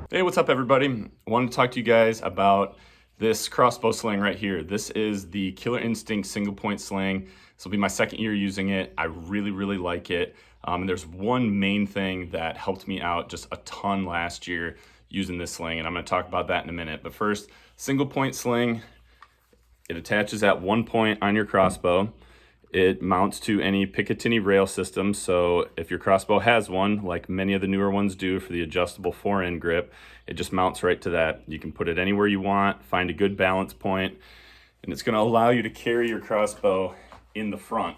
Hey, what's up everybody? I wanted to talk to you guys about this crossbow sling right here. This is the Killer Instinct single point sling. This will be my second year using it. I really like it. And there's one main thing that helped me out just a ton last year using this sling, and I'm gonna talk about that in a minute. But first, single point sling, it attaches at one point on your crossbow. It mounts to any picatinny rail system, so if your crossbow has one, like many of the newer ones do for the adjustable fore-end grip, it just mounts right to that. You can put it anywhere you want, find a good balance point, and it's going to allow you to carry your crossbow in the front.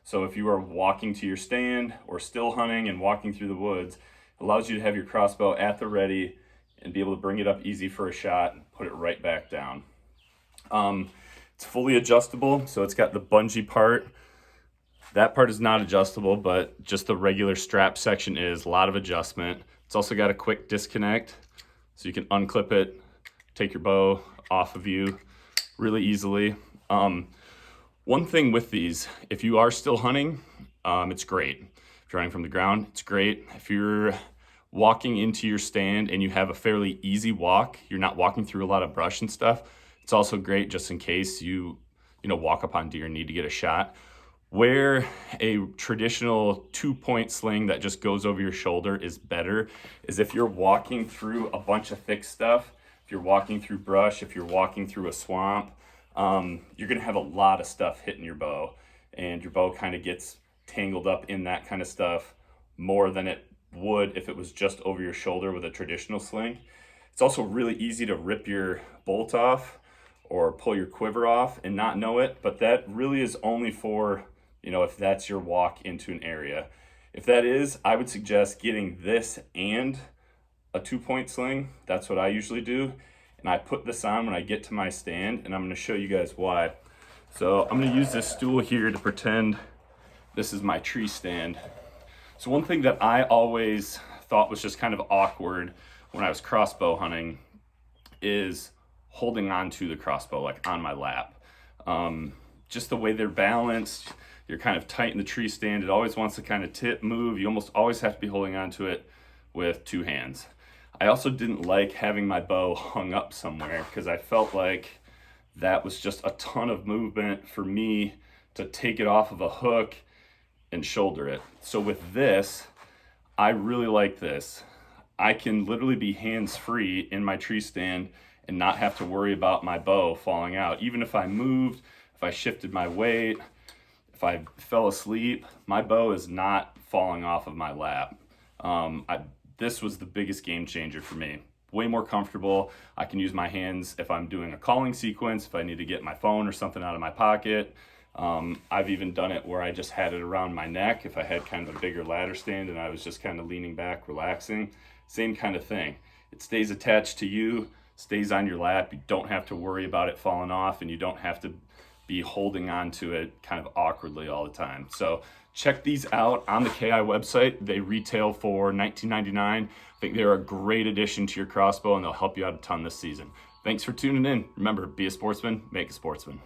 So if you are walking to your stand or still hunting and walking through the woods, it allows you to have your crossbow at the ready and be able to bring it up easy for a shot and put it right back down. It's fully adjustable, so it's got the bungee part. That part is not adjustable, but just the regular strap section is. A lot of adjustment. It's also got a quick disconnect, so you can unclip it, take your bow off of you really easily. One thing with these, if you are still hunting, it's great. If you're hunting from the ground, it's great. If you're walking into your stand and you have a fairly easy walk, you're not walking through a lot of brush and stuff, it's also great just in case you walk up on deer and need to get a shot. Where a traditional 2-point sling that just goes over your shoulder is better is if you're walking through a bunch of thick stuff, if you're walking through brush, if you're walking through a swamp, you're gonna have a lot of stuff hitting your bow, and your bow kind of gets tangled up in that kind of stuff more than it would if it was just over your shoulder with a traditional sling. It's also really easy to rip your bolt off or pull your quiver off and not know it, but that really is only for, if that's your walk into an area. If that is, I would suggest getting this and a 2-point sling. That's what I usually do. And I put this on when I get to my stand, and I'm gonna show you guys why. So I'm gonna use this stool here to pretend this is my tree stand. So one thing that I always thought was just kind of awkward when I was crossbow hunting is holding on to the crossbow like on my lap. Just the way they're balanced, you're kind of tight in the tree stand. It always wants to kind of tip, move. You almost always have to be holding on to it with two hands. I also didn't like having my bow hung up somewhere because I felt like that was just a ton of movement for me to take it off of a hook and shoulder it. So with this, I really like this. I can literally be hands-free in my tree stand and not have to worry about my bow falling out. Even if I moved, if I shifted my weight, if I fell asleep, my bow is not falling off of my lap. This was the biggest game changer for me. Way more comfortable. I can use my hands if I'm doing a calling sequence, if I need to get my phone or something out of my pocket. I've even done it where I just had it around my neck if I had kind of a bigger ladder stand and I was just kind of leaning back, relaxing. Same kind of thing. It stays attached to you, stays on your lap. You don't have to worry about it falling off, and you don't have to be holding on to it kind of awkwardly all the time. So check these out on the KI website. They retail for $19.99. I think they're a great addition to your crossbow, and they'll help you out a ton this season. Thanks for tuning in. Remember, be a sportsman, make a sportsman.